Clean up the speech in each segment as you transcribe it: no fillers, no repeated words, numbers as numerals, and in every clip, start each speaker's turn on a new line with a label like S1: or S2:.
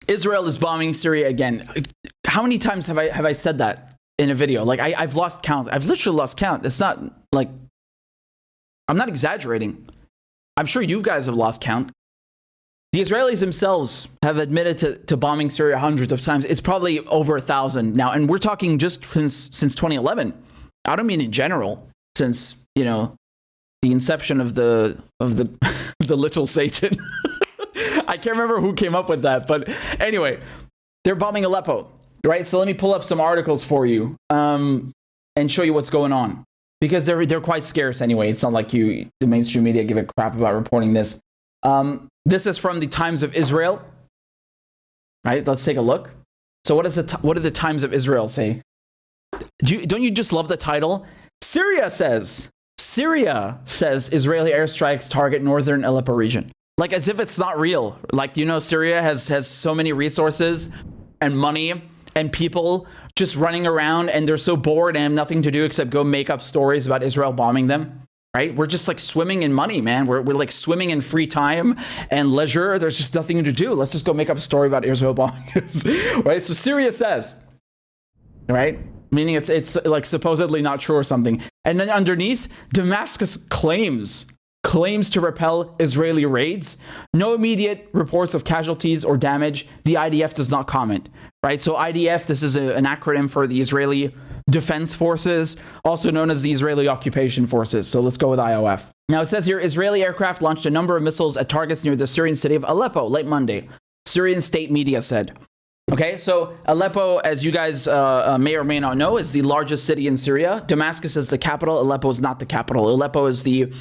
S1: Israel is bombing Syria again. How many times have I said that in a video? Like I've lost count. I've literally lost count. It's not like, I'm not exaggerating. I'm sure you guys have lost count. The Israelis themselves have admitted to bombing Syria hundreds of times. It's probably over 1,000 now, and we're talking just since 2011. I don't mean in general, since, you know, the inception of the the little Satan. I can't remember who came up with that, but anyway, they're bombing Aleppo, right? So let me pull up some articles for you and show you what's going on, because they're quite scarce anyway. It's not like the mainstream media give a crap about reporting this. This is from the Times of Israel, right? Let's take a look. So what do the Times of Israel say? Don't you just love the title? Syria says Israeli airstrikes target northern Aleppo region. Like as if it's not real. Like, you know, Syria has so many resources and money and people just running around, and they're so bored and have nothing to do except go make up stories about Israel bombing them, right? We're just like swimming in money, man. We're like swimming in free time and leisure. There's just nothing to do. Let's just go make up a story about Israel bombing, right? So Syria says, right? Meaning it's like supposedly not true or something. And then underneath, Damascus claims to repel Israeli raids. No immediate reports of casualties or damage. The IDF does not comment, right? So IDF, this is an acronym for the Israeli Defense Forces, also known as the Israeli Occupation Forces. So let's go with IOF. Now it says here, Israeli aircraft launched a number of missiles at targets near the Syrian city of Aleppo late Monday, Syrian state media said. Okay, so Aleppo, as you guys may or may not know, is the largest city in Syria. Damascus is the capital. Aleppo is not the capital. Aleppo is the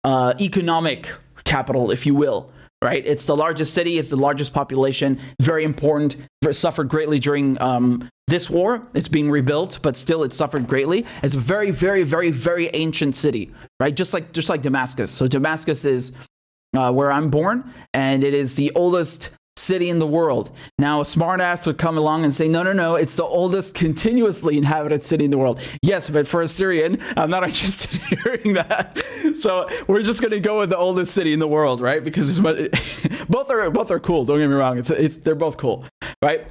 S1: economic capital, if you will, right? It's the largest city. It's the largest population. Very important. Suffered greatly during this war. It's being rebuilt, but still it suffered greatly. It's a very, very, very, very ancient city, right? Just like Damascus. So Damascus is where I'm born, and it is the oldest city in the world. Now, a smartass would come along and say, no, it's the oldest continuously inhabited city in the world. Yes, but for a Syrian, I'm not interested in hearing that. So we're just going to go with the oldest city in the world, right? Because both are cool. Don't get me wrong. They're both cool, right?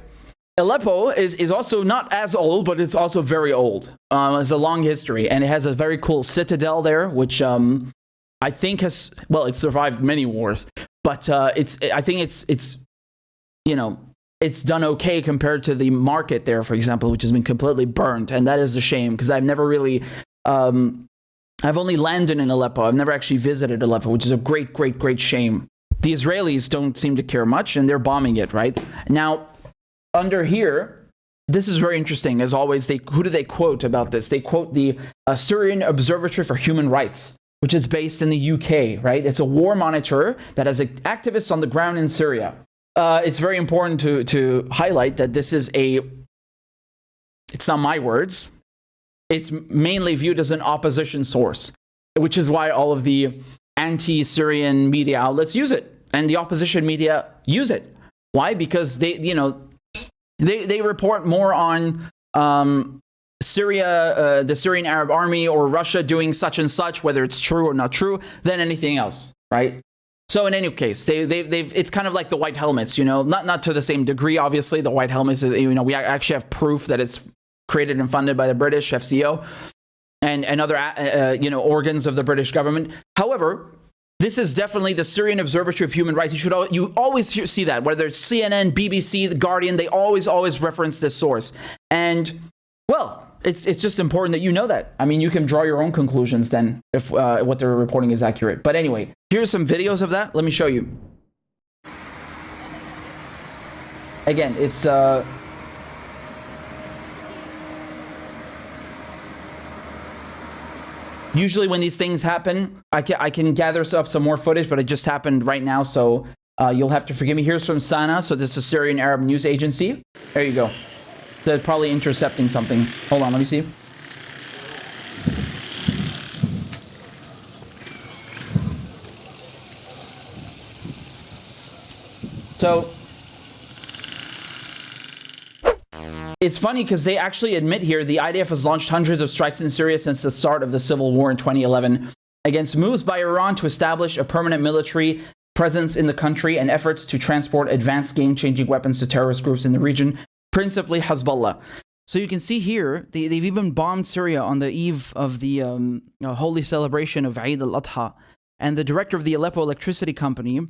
S1: Aleppo is also not as old, but it's also very old. It's a long history, and it has a very cool citadel there, which I think it's survived many wars, but I think it's you know, it's done okay compared to the market there, for example, which has been completely burnt. And that is a shame, because I've never really, I've only landed in Aleppo. I've never actually visited Aleppo, which is a great, great, great shame. The Israelis don't seem to care much, and they're bombing it, right? Now, under here, this is very interesting. As always, who do they quote about this? They quote the Syrian Observatory for Human Rights, which is based in the UK, right? It's a war monitor that has activists on the ground in Syria. It's very important to highlight that this is it's not my words. It's mainly viewed as an opposition source, which is why all of the anti-Syrian media outlets use it, and the opposition media use it. Why? Because they report more on Syria, the Syrian Arab Army, or Russia doing such and such, whether it's true or not true, than anything else, right? So in any case, it's kind of like the White Helmets, you know, not to the same degree. Obviously, the White Helmets is, you know, we actually have proof that it's created and funded by the British FCO and other you know, organs of the British government. However, this is definitely the Syrian Observatory of Human Rights. You always see that, whether it's CNN, BBC, The Guardian, they always reference this source. And well, it's just important that you know that. I mean, you can draw your own conclusions then if what they're reporting is accurate. But anyway, here's some videos of that. Let me show you. Again, it's usually when these things happen, I can gather up some more footage, but it just happened right now, so you'll have to forgive me. Here's from Sana. So this is Syrian Arab News Agency. There you go. They're probably intercepting something. Hold on, let me see. So it's funny because they actually admit here the IDF has launched hundreds of strikes in Syria since the start of the civil war in 2011 against moves by Iran to establish a permanent military presence in the country and efforts to transport advanced game-changing weapons to terrorist groups in the region, principally Hezbollah. So you can see here, they've even bombed Syria on the eve of the holy celebration of Eid al-Adha. And the director of the Aleppo electricity company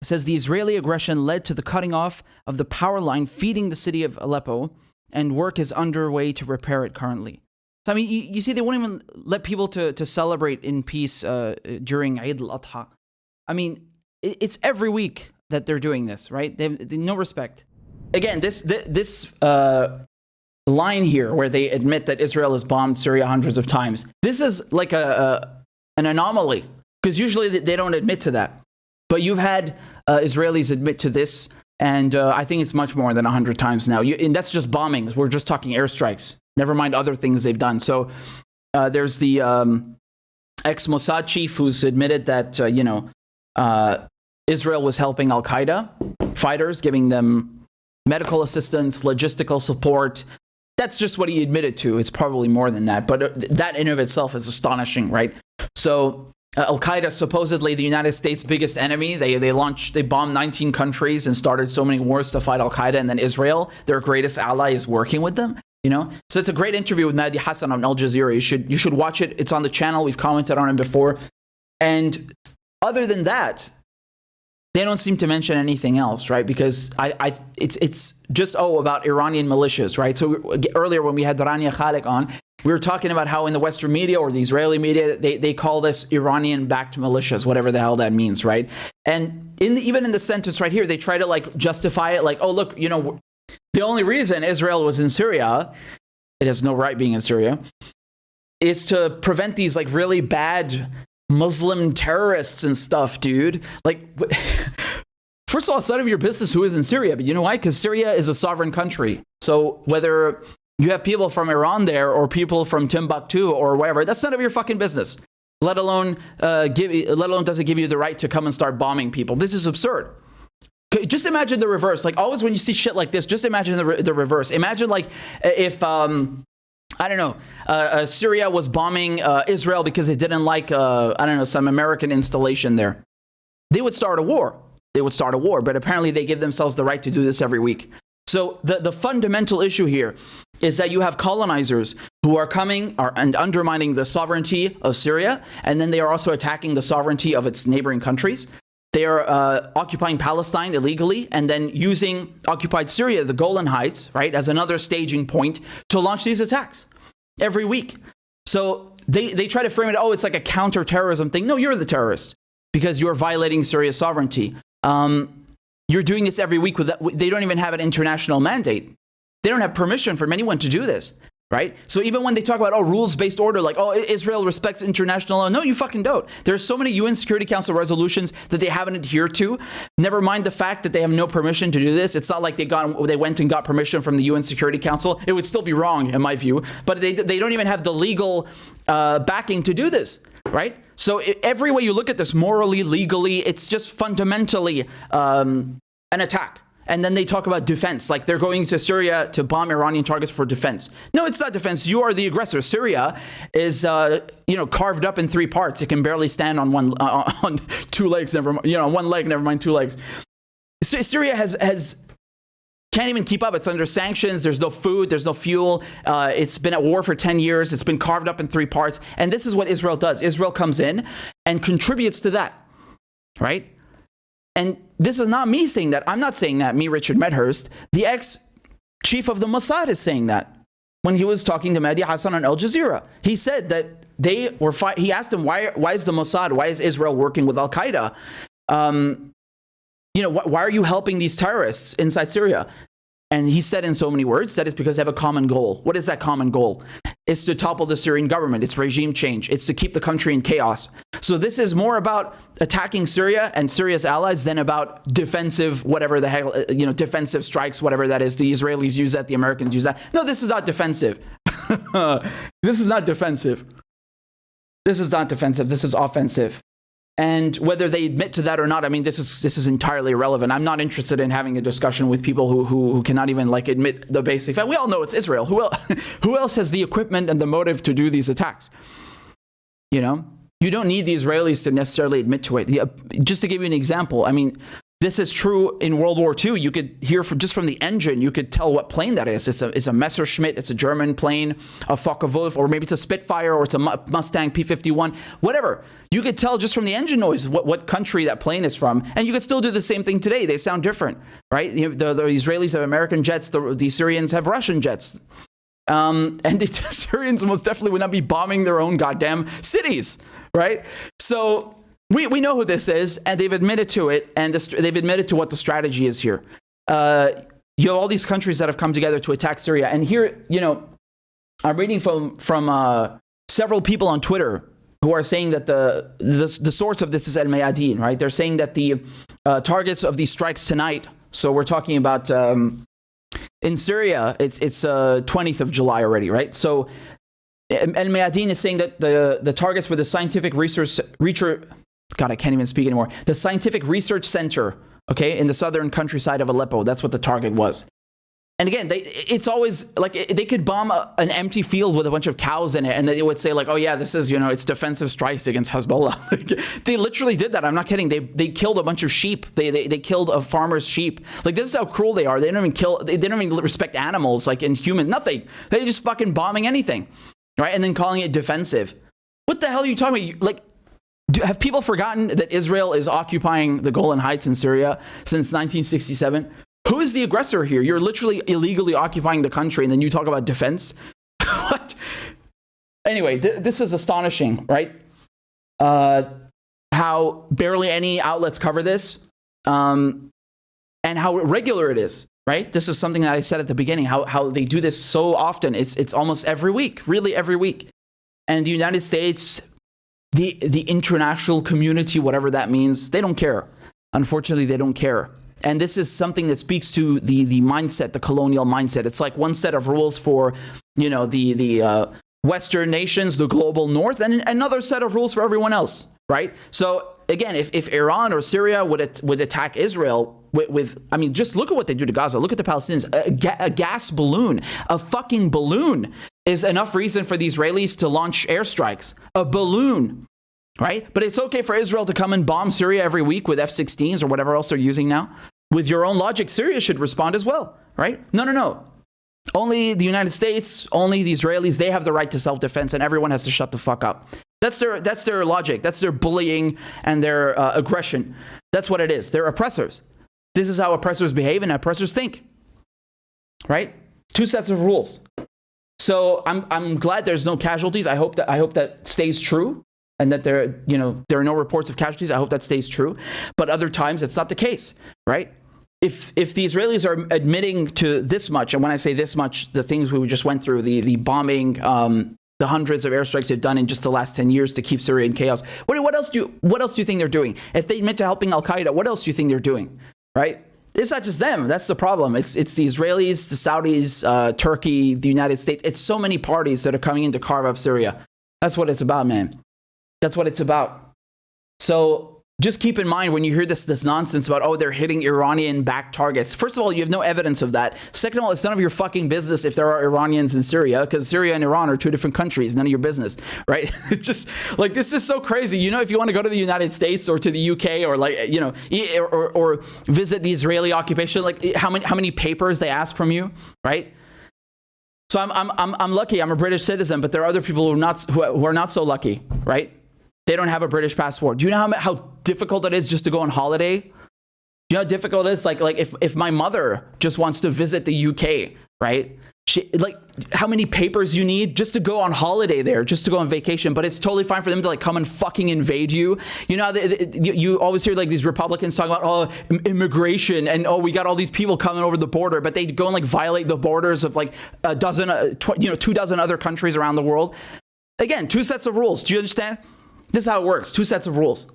S1: says the Israeli aggression led to the cutting off of the power line feeding the city of Aleppo, and work is underway to repair it currently. So, I mean, you see, they won't even let people to celebrate in peace during Eid al-Adha. I mean, it's every week that they're doing this, right? They have no respect. Again, this line here where they admit that Israel has bombed Syria hundreds of times, this is like an anomaly, because usually they don't admit to that. But you've had Israelis admit to this, and I think it's much more than 100 times now. And that's just bombings. We're just talking airstrikes. Never mind other things they've done. So there's the ex-Mossad chief who's admitted that, Israel was helping al-Qaeda fighters, giving them medical assistance, logistical support. That's just what he admitted to. It's probably more than that. But that in of itself is astonishing, right? So al-Qaeda, supposedly the United States' biggest enemy, they bombed 19 countries and started so many wars to fight al-Qaeda, and then Israel, their greatest ally, is working with them. So it's a great interview with Mehdi Hassan on Al Jazeera. You should watch it. It's on the channel. We've commented on it before. And other than that, they don't seem to mention anything else, right? Because it's just about Iranian militias, right? So earlier when we had Rania Khalek on, we were talking about how in the Western media or the Israeli media, they call this Iranian-backed militias, whatever the hell that means, right? And even in the sentence right here, they try to justify it, oh look, the only reason Israel was in Syria, it has no right being in Syria, is to prevent these really bad Muslim terrorists and stuff, dude. First of all, it's none of your business who is in Syria, but you know why? Because Syria is a sovereign country. So whether you have people from Iran there or people from Timbuktu or wherever, that's none of your fucking business. Let alone does it give you the right to come and start bombing people. This is absurd. Just imagine the reverse. Always when you see shit like this, just imagine the reverse. Imagine if Syria was bombing Israel because it didn't like some American installation there. They would start a war. But apparently they give themselves the right to do this every week. So the fundamental issue here is that you have colonizers who are coming and undermining the sovereignty of Syria, and then they are also attacking the sovereignty of its neighboring countries. They are occupying Palestine illegally and then using occupied Syria, the Golan Heights, right, as another staging point to launch these attacks every week. So they try to frame it, it's like a counterterrorism thing. No, you're the terrorist because you're violating Syria's sovereignty. You're doing this every week. They don't even have an international mandate. They don't have permission from anyone to do this. Right? So even when they talk about, rules-based order, Israel respects international law. No, you fucking don't. There's so many UN Security Council resolutions that they haven't adhered to. Never mind the fact that they have no permission to do this. It's not like they went and got permission from the UN Security Council. It would still be wrong, in my view. But they don't even have the legal backing to do this. Right? So every way you look at this, morally, legally, it's just fundamentally an attack. And then they talk about defense, they're going to Syria to bomb Iranian targets for defense. No, it's not defense. You are the aggressor. Syria is, carved up in three parts. It can barely stand on on two legs. Never mind, one leg. Never mind two legs. Syria can't even keep up. It's under sanctions. There's no food. There's no fuel. It's been at war for 10 years. It's been carved up in three parts. And this is what Israel does. Israel comes in and contributes to that, right? And this is not me saying that. I'm not saying that. Me, Richard Medhurst, the ex-chief of the Mossad, is saying that when he was talking to Mehdi Hassan on Al Jazeera. He said that they were he asked him, why is the Mossad, why is Israel working with Al-Qaeda? Why are you helping these terrorists inside Syria? And he said in so many words that it's because they have a common goal. What is that common goal? It's to topple the Syrian government. It's regime change. It's to keep the country in chaos. So this is more about attacking Syria and Syria's allies than about defensive, whatever the hell, defensive strikes, whatever that is. The Israelis use that. The Americans use that. No, this is not defensive. This is not defensive. This is not defensive. This is offensive. And whether they admit to that or not, this is entirely irrelevant. I'm not interested in having a discussion with people who cannot even admit the basic fact. We all know it's Israel. Who else has the equipment and the motive to do these attacks? You don't need the Israelis to necessarily admit to it. Just to give you an example, I mean, this is true in World War II. You could hear just from the engine, you could tell what plane that is. It's a Messerschmitt, it's a German plane, a Focke-Wulf, or maybe it's a Spitfire, or it's a Mustang P-51, whatever. You could tell just from the engine noise what country that plane is from, and you could still do the same thing today. They sound different, right? The Israelis have American jets, the Syrians have Russian jets. And the Syrians most definitely would not be bombing their own goddamn cities, right? So we know who this is, and they've admitted to it, and they've admitted to what the strategy is here. You have all these countries that have come together to attack Syria, and here, I'm reading from several people on Twitter who are saying that the source of this is al-Mayadeen, right? They're saying that the targets of these strikes tonight, so we're talking about in Syria, it's 20th of July already, right? So al-Mayadeen is saying that the targets for the scientific research, God, I can't even speak anymore. The Scientific Research Center, okay, in the southern countryside of Aleppo. That's what the target was. And again, it's always like they could bomb an empty field with a bunch of cows in it, and they would say like, oh yeah, this is, it's defensive strikes against Hezbollah. They literally did that. I'm not kidding. They killed a bunch of sheep. They killed a farmer's sheep. Like, this is how cruel they are. They don't even respect animals, like in human, nothing. They just fucking bombing anything, right? And then calling it defensive. What the hell are you talking about? Like, have people forgotten that Israel is occupying the Golan Heights in Syria since 1967? Who is the aggressor here? You're literally illegally occupying the country, and then you talk about defense? What? Anyway, this is astonishing, right? How barely any outlets cover this, and how regular it is, right? This is something that I said at the beginning, how they do this so often. It's almost every week, really every week. And the United States, the international community, whatever that means, they don't care. Unfortunately, they don't care. And this is something that speaks to the mindset, the colonial mindset. It's like one set of rules for, the Western nations, the global North, and another set of rules for everyone else, right? So again, if Iran or Syria would attack Israel with, I mean, just look at what they do to Gaza. Look at the Palestinians. A gas balloon, a fucking balloon is enough reason for the Israelis to launch airstrikes. A balloon. Right? But it's okay for Israel to come and bomb Syria every week with F-16s or whatever else they're using now. With your own logic, Syria should respond as well, right? No. Only the United States, only the Israelis, they have the right to self-defense, and everyone has to shut the fuck up. That's their logic. That's their bullying and their aggression. That's what it is. They're oppressors. This is how oppressors behave and oppressors think, right? Two sets of rules. So I'm glad there's no casualties. I hope that stays true. And that there are no reports of casualties. I hope that stays true. But other times, it's not the case, right? If the Israelis are admitting to this much, and when I say this much, the things we just went through, the bombing, the hundreds of airstrikes they've done in just the last 10 years to keep Syria in chaos. What else do you think they're doing? If they admit to helping Al-Qaeda, what else do you think they're doing, right? It's not just them. That's the problem. It's the Israelis, the Saudis, Turkey, the United States. It's so many parties that are coming in to carve up Syria. That's what it's about, man. That's what it's about. So just keep in mind when you hear this nonsense about, oh, they're hitting Iranian-backed targets. First of all, you have no evidence of that. Second of all, it's none of your fucking business if there are Iranians in Syria, because Syria and Iran are two different countries. None of your business, right? Just like, this is so crazy. If you want to go to the United States or to the UK or or visit the Israeli occupation, like how many papers they ask from you, right? So I'm lucky. I'm a British citizen, but there are other people who are not so lucky, right? They don't have a British passport. Do you know how difficult it is just to go on holiday? Do you know how difficult it is? Like if my mother just wants to visit the UK, right? How many papers you need just to go on holiday there, just to go on vacation, but it's totally fine for them to come and fucking invade you. You always hear these Republicans talking about immigration and we got all these people coming over the border, but they go and violate the borders of 2 dozen other countries around the world. Again, two sets of rules. Do you understand? This is how it works. Two sets of rules.